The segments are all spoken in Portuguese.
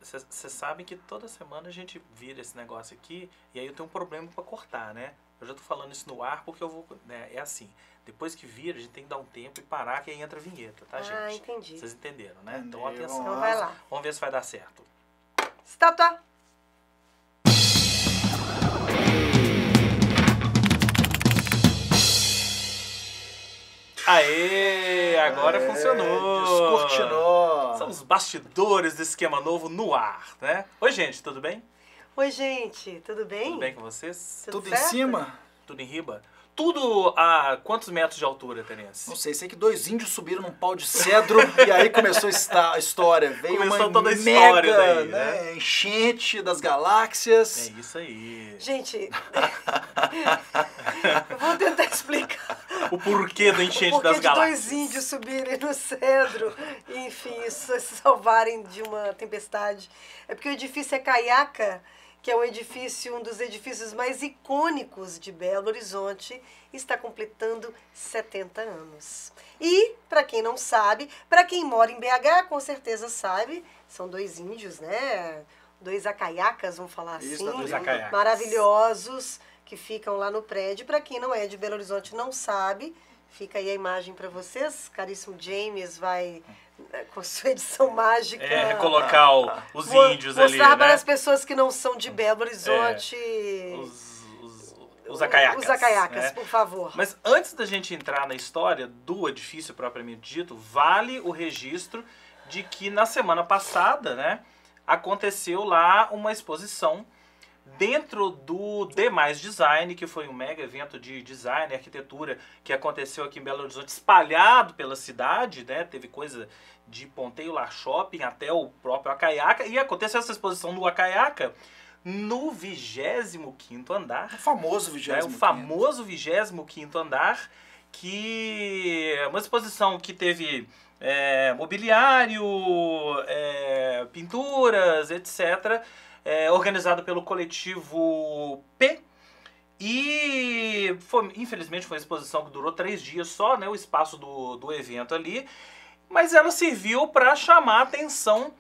Vocês sabem que toda semana a gente vira esse negócio aqui e aí eu tenho um problema pra cortar, né? Eu já tô falando isso no ar porque eu vou... Né, é assim, depois que vira, a gente tem que dar um tempo e parar que aí entra a vinheta, tá, gente? Ah, entendi. Vocês entenderam, né? Entendi. Então atenção. Então vai lá. Vamos ver se vai dar certo. Estátua. Aê! Agora funcionou! Descortinou! São os bastidores do esquema novo no ar, né? Oi, gente, tudo bem? Oi, gente, tudo bem? Tudo bem com vocês? Tudo em certo? cima? Tudo em riba? Tudo a quantos metros de altura, Terence? Não sei que 2 índios subiram num pau de cedro e aí começou a história. Veio Começou uma toda a mega, história daí, né? Enchente das galáxias. É isso aí. Gente, eu vou tentar explicar. O porquê do enchente Porque das de galáxias. 2 índios subirem no cedro e, enfim, se salvarem de uma tempestade. É porque o edifício é Caiaca, que é um dos edifícios mais icônicos de Belo Horizonte, está completando 70 anos. E, para quem não sabe, para quem mora em BH, com certeza sabe, são 2 índios, né? 2 acaiacas, vamos falar Isso, assim. 2 acaiacas. Maravilhosos, que ficam lá no prédio. Para quem não é de Belo Horizonte não sabe, fica aí a imagem para vocês. Caríssimo James vai, com sua edição mágica, Colocar os índios ali, mostrar para né? as pessoas que não são de Belo Horizonte Os acaiacas. os acaiacas, né? por favor. Mas antes da gente entrar na história do edifício propriamente dito, vale o registro de que na semana passada, né, aconteceu lá uma exposição dentro do Demais Design, que foi um mega evento de design e arquitetura que aconteceu aqui em Belo Horizonte, espalhado pela cidade, né? Teve coisa de Ponteio Lar Shopping até o próprio Acaiaca, e aconteceu essa exposição no Acaiaca no 25º andar. O famoso 25º. O famoso 25º andar, que é uma exposição que teve mobiliário, pinturas, etc., organizado pelo coletivo P. E infelizmente foi uma exposição que durou 3 dias só, né, o espaço do evento ali. Mas ela serviu para chamar a atenção.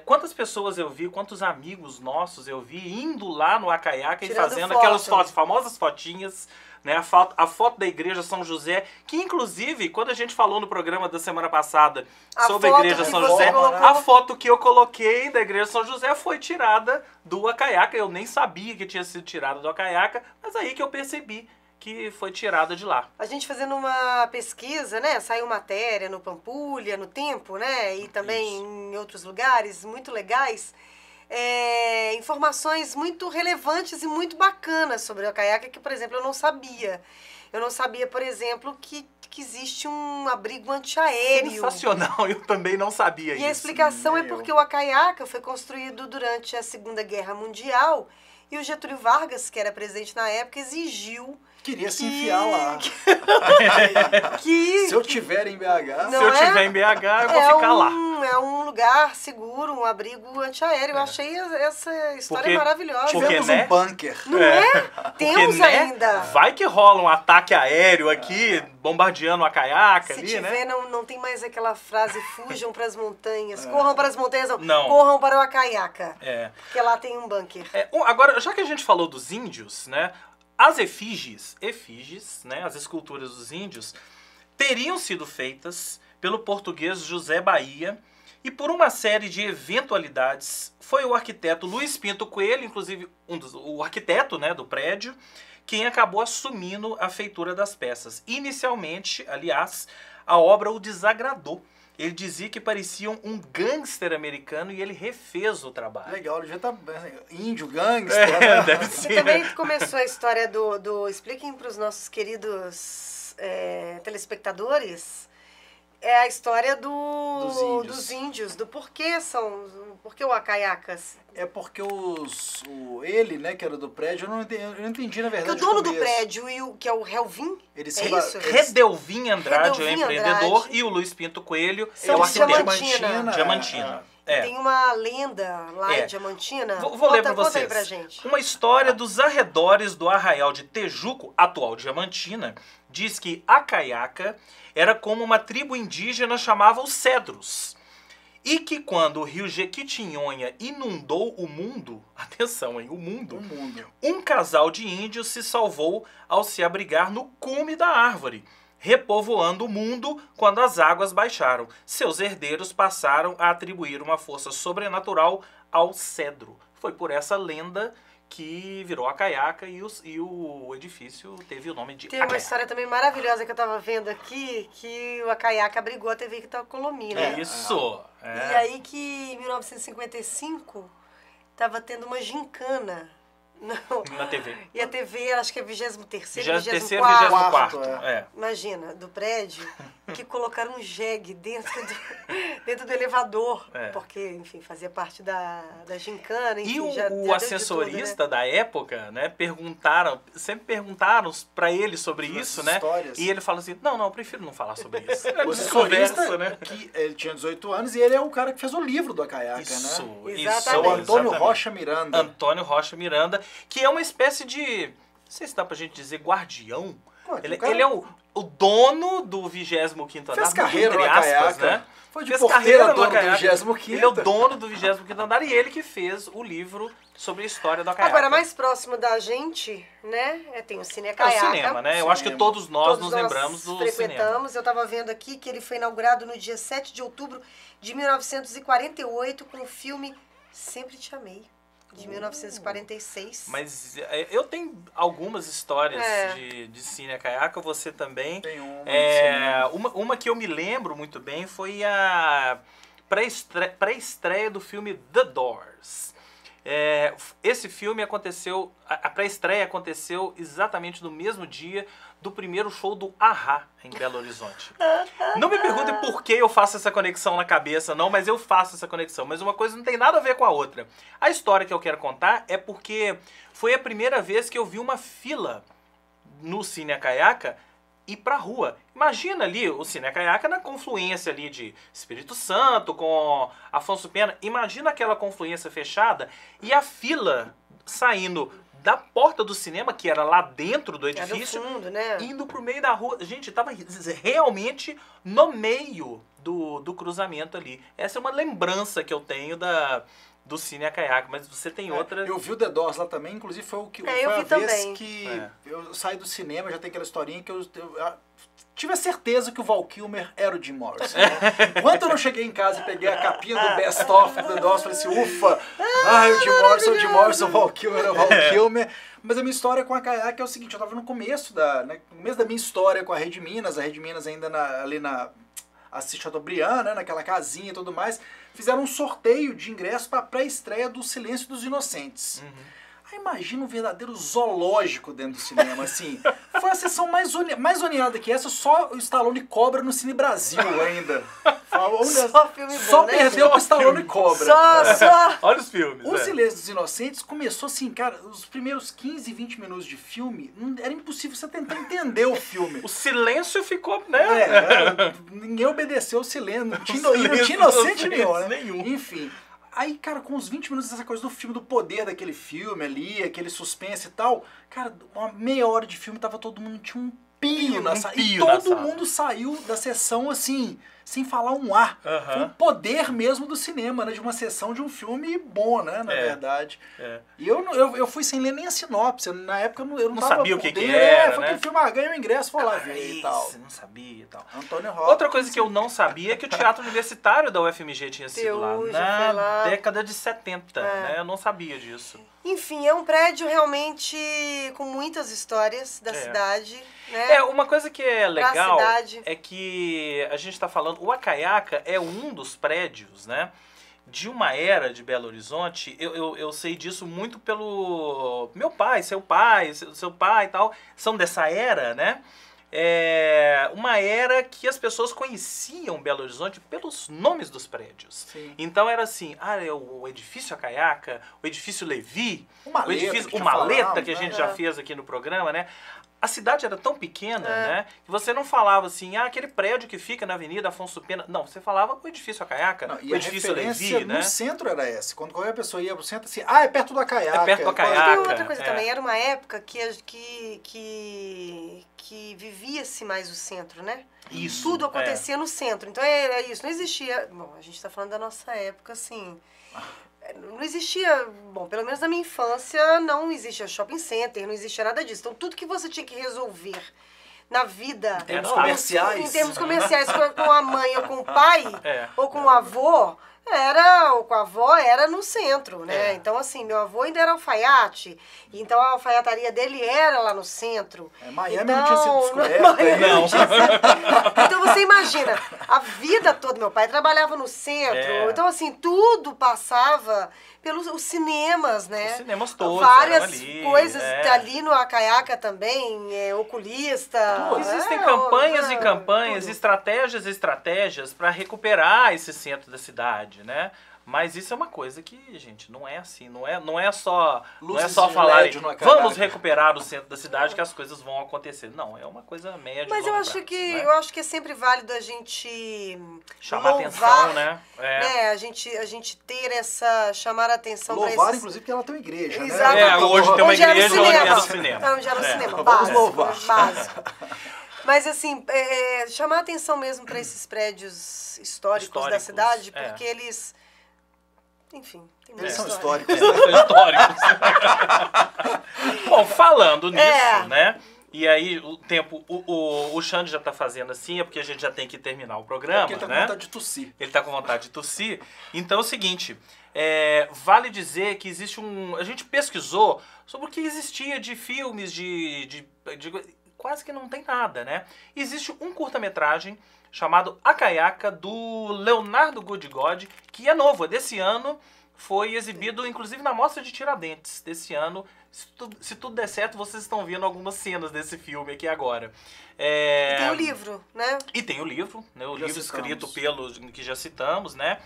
Quantas pessoas eu vi, quantos amigos nossos eu vi indo lá no Acaiaca e Tirando fazendo foto. aquelas famosas fotinhas, né? A foto da igreja São José, que inclusive, quando a gente falou no programa da semana passada sobre a igreja São José, a foto que eu coloquei da igreja São José foi tirada do Acaiaca. Eu nem sabia que tinha sido tirada do Acaiaca, mas aí que eu percebi que foi tirada de lá. A gente fazendo uma pesquisa, né? Saiu matéria no Pampulha, no Tempo, né? E também Isso. em outros lugares muito legais. Informações muito relevantes e muito bacanas sobre o Acaiaca, que, por exemplo, eu não sabia. Eu não sabia, por exemplo, que existe um abrigo antiaéreo. Sensacional, eu também não sabia E isso. a explicação é Nem eu. porque o Acaiaca foi construído durante a Segunda Guerra Mundial e o Getúlio Vargas, que era presidente na época, exigiu Queria se enfiar lá. que Se eu tiver em BH... Não Se eu é? estiver em BH, eu vou ficar lá. É um lugar seguro, um abrigo antiaéreo. Eu achei essa história Porque- maravilhosa. porque, Tivemos né? um bunker. Não é? Temos Porque, né, ainda. vai que rola um ataque aéreo aqui, bombardeando a Caiaca Se ali, tiver, né? não tem mais aquela frase, fujam para as montanhas, corram para as montanhas, Não. corram para o Acaiaca. É. Porque lá tem um bunker. Agora, já que a gente falou dos índios, né? As efígies, né? As esculturas dos índios, teriam sido feitas pelo português José Bahia, e por uma série de eventualidades, foi o arquiteto Luiz Pinto Coelho, inclusive o arquiteto, né, do prédio, quem acabou assumindo a feitura das peças. Inicialmente, aliás, a obra o desagradou. Ele dizia que parecia um gangster americano e ele refez o trabalho. Legal, ele já tá índio, gangster, né? Deve Você ser. também começou a história expliquem para os nossos queridos telespectadores a história dos índios, do porquê o Acaiacas. É porque ele, né, que era do prédio, eu não entendi na Porque verdade. o dono do começo. prédio, que é o Helvin, Eles é reba- isso? Redelvin Andrade é o Redelvin empreendedor Andrade. e o Luiz Pinto Coelho é São o de arquiteto. Diamantina. Diamantina. Tem uma lenda lá em Diamantina. Vou ler pra Conta vocês. aí pra gente. Uma história dos arredores do arraial de Tejuco, atual Diamantina, diz que Acaiaca era como uma tribo indígena chamava os Cedros. E que quando o rio Jequitinhonha inundou o mundo, atenção, hein, o mundo, um casal de índios se salvou ao se abrigar no cume da árvore, repovoando o mundo quando as águas baixaram. Seus herdeiros passaram a atribuir uma força sobrenatural ao cedro. Foi por essa lenda que virou a Caiaca e o edifício teve o nome de Tem uma história também maravilhosa que eu tava vendo aqui, que a Caiaca abrigou a TV Itacolomina, né? Isso! E aí que em 1955 tava tendo uma gincana. Na TV. E a TV, acho que é 23º, 23º, 24º. 24º, Imagina, do prédio, que colocaram um jegue dentro do elevador. Porque, enfim, fazia parte da gincana. Enfim, E o assessorista tudo, né? da época, né, sempre perguntaram pra ele sobre isso, né? Histórias. E ele fala assim, não, eu prefiro não falar sobre isso. O assessorista, né? Que ele tinha 18 anos e ele é o cara que fez o livro do A Caiaca, Isso, né? Exatamente. É o Antônio exatamente. Rocha Miranda. Antônio Rocha Miranda, que é uma espécie de, não sei se dá pra gente dizer, guardião. Ele é o dono do 25º andar. Fez carreira entre no aspas, Caiaca. né? Foi de Fez porteira carreira no dono do Caiaca. 25º. Ele é o dono do 25º andar e ele que fez o livro sobre a história da Caiaca. Agora, mais próximo da gente, né? Tem o Cine É Caiaca. o cinema, né? Eu acho que todos nós nos lembramos do frequentamos. cinema. Eu estava vendo aqui que ele foi inaugurado no dia 7 de outubro de 1948 com o filme Sempre Te Amei, de 1946. Mas eu tenho algumas histórias de Cine Caiaca, você também. Tem Uma que eu me lembro muito bem foi a pré-estreia do filme The Doors. Esse filme aconteceu, a pré-estreia aconteceu exatamente no mesmo dia do primeiro show do A-ha em Belo Horizonte. Não me perguntem por que eu faço essa conexão na cabeça, não, mas eu faço essa conexão. Mas uma coisa não tem nada a ver com a outra. A história que eu quero contar é porque foi a primeira vez que eu vi uma fila no Cine Caiaca ir pra rua. Imagina ali o Cine Caiaca na confluência ali de Espírito Santo com Afonso Pena. Imagina aquela confluência fechada e a fila saindo da porta do cinema, que era lá dentro do edifício, fundo, né? indo pro meio da rua. Gente, tava realmente no meio do cruzamento ali. Essa é uma lembrança que eu tenho do Cine Caiaca, mas você tem outra... Eu vi o The Doors lá também, inclusive foi foi eu a vi vez também. que eu saí do cinema, já tem aquela historinha que eu tive a certeza que o Val Kilmer era o Jim Morrison. Né? Enquanto eu não cheguei em casa e peguei a capinha do Best Of do The Doors, falei assim, ufa, o Jim Morrison, o Val Kilmer é o Val Kilmer. Mas a minha história com a Caiaca é o seguinte, eu tava no começo da minha história com a Rede Minas, ainda ali na Assis Chateaubriand, né, naquela casinha e tudo mais, fizeram um sorteio de ingresso para a pré-estreia do Silêncio dos Inocentes. Aí imagina um verdadeiro zoológico dentro do cinema, assim. Foi a sessão mais zoneada que essa, só o Stallone Cobra no Cine Brasil ainda. Só filme bom, Só né? perdeu pro Stallone Cobra. Só. Olha os filmes. O Silêncio dos Inocentes começou assim, cara, os primeiros 15, 20 minutos de filme, era impossível você tentar entender o filme. O silêncio ficou, né? Ninguém obedeceu o silêncio, não tinha silêncio inocente nenhum. nenhum. Enfim. Aí, cara, com uns 20 minutos dessa coisa do filme, do poder daquele filme ali, aquele suspense e tal, cara, uma meia hora de filme tava todo mundo, tinha um pio na sala. E todo mundo saiu da sessão assim, sem falar um ar. Foi um poder mesmo do cinema, né? De uma sessão de um filme bom, né? Na verdade. E eu fui sem ler nem a sinopse. Na época eu não tava sabia o que dentro, era, foi né? aquele filme, ganha o ingresso, vou lá ver e tal. Não sabia e tal. Antônio Rocha. Outra coisa que eu não sabia é que o Teatro Universitário da UFMG tinha sido lá foi na lá. década de 70, né? Eu não sabia disso. Enfim, é um prédio realmente com muitas histórias da cidade, né? Uma coisa que é legal cidade. é que a gente está falando, o Acaiaca é um dos prédios, né, de uma era de Belo Horizonte. Eu sei disso muito pelo meu pai, seu pai e tal, são dessa era, né? Uma era que as pessoas conheciam Belo Horizonte pelos nomes dos prédios. Sim. Então era assim, o edifício Acaiaca, o edifício Levi, O Maleta, o edifício, o Maleta, que a gente já fez aqui no programa, né? a cidade era tão pequena, né? Que você não falava assim, aquele prédio que fica na Avenida Afonso Pena. Não, você falava o edifício Acaiaca, Não, e o a edifício referência Levi, né? no centro era essa. Quando qualquer pessoa ia pro centro, assim, é perto do Acaiaca. É perto do Acaiaca. Tem outra coisa é. também, era uma época que vivia-se mais o centro, né? Isso. Tudo acontecia no centro. Então era isso, não existia... Bom, a gente tá falando da nossa época, assim... Não existia... Bom, pelo menos na minha infância, não existia shopping center, não existia nada disso. Então tudo que você tinha que resolver na vida... Em termos comerciais. Em termos comerciais, com a mãe ou com o pai, É. ou com o avô... ou com a avó, era no centro, né? É. Então, assim, meu avô ainda era alfaiate, então a alfaiataria dele era lá no centro. Miami então, não tinha sido descoberta. Miami não. tinha sido- Então, você imagina, a vida toda, meu pai trabalhava no centro, É. então, assim, tudo passava pelos os cinemas, né? Os cinemas todos várias eram ali, coisas é. ali no Acaiaca também, oculista. Existem campanhas e campanhas, tudo. estratégias e estratégias para recuperar esse centro da cidade, né? Mas isso é uma coisa que, gente, não é assim, não é só Luzes de falar, LED no Acaiaca. vamos recuperar o centro da cidade que as coisas vão acontecer. Não, é uma coisa média. Mas eu acho que é sempre válido a gente chamar louvar, atenção, né? né? A gente ter essa chamar a atenção para Louvar, esses... inclusive, porque ela tem uma igreja, né? Exatamente. Hoje tem uma Onde era o igreja onde cinema. era o cinema. Onde era o cinema, Vamos básico, louvar. básico. Mas assim, chamar atenção mesmo para esses prédios históricos da cidade, é. porque eles... Enfim, tem muita Eles são história. históricos, né? Históricos. Bom, falando nisso, É. né? E aí, o tempo, o Xande já tá fazendo assim, é porque a gente já tem que terminar o programa, Porque ele tá com né? vontade de tossir. Ele tá com vontade de tossir. Então é o seguinte, vale dizer que existe a gente pesquisou sobre o que existia de filmes, quase que não tem nada, né? Existe um curta-metragem chamado Acaiaca, do Leonardo Goodgod, que é novo, é desse ano, foi exibido inclusive na Mostra de Tiradentes desse ano. Se tudo der certo, vocês estão vendo algumas cenas desse filme aqui agora. E tem o livro, né? E tem o livro, né? O Já livro citamos. escrito que já citamos, né?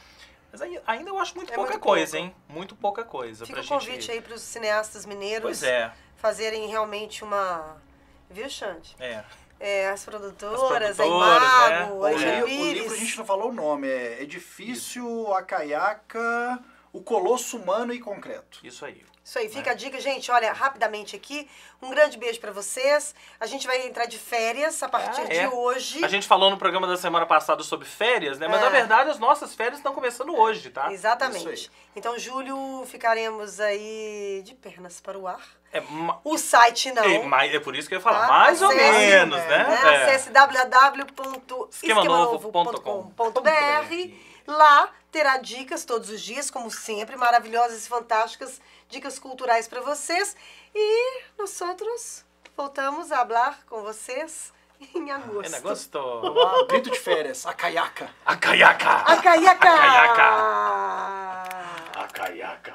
Mas ainda eu acho muito É pouca muito coisa, pouco. hein? Muito pouca coisa. Fica pra o convite aí para os cineastas mineiros Pois é, fazerem realmente uma... Viu, Xande? As produtoras, a produtoras, Imago, né? a O Jean livro Pires. a gente não falou o nome, é Edifício Acaiaca, o Colosso Humano e Concreto. isso aí. Isso aí, fica a dica, gente. Olha, rapidamente aqui, um grande beijo pra vocês. A gente vai entrar de férias a partir de hoje. A gente falou no programa da semana passada sobre férias, né? Mas É. na verdade as nossas férias estão começando hoje, tá? Exatamente. Isso Então, julho, ficaremos aí de pernas para o ar. É, O site não. é por isso que eu ia falar, Tá? mais ou Acesse, menos, né? Acesse www.esquemanovo.com.br. Lá terá dicas todos os dias, como sempre, maravilhosas e fantásticas, dicas culturais para vocês. E nós outros voltamos a falar com vocês em agosto. É negócio tô... Grito de férias, Acaiaca. Acaiaca! Acaiaca! Acaiaca! Ah. Acaiaca!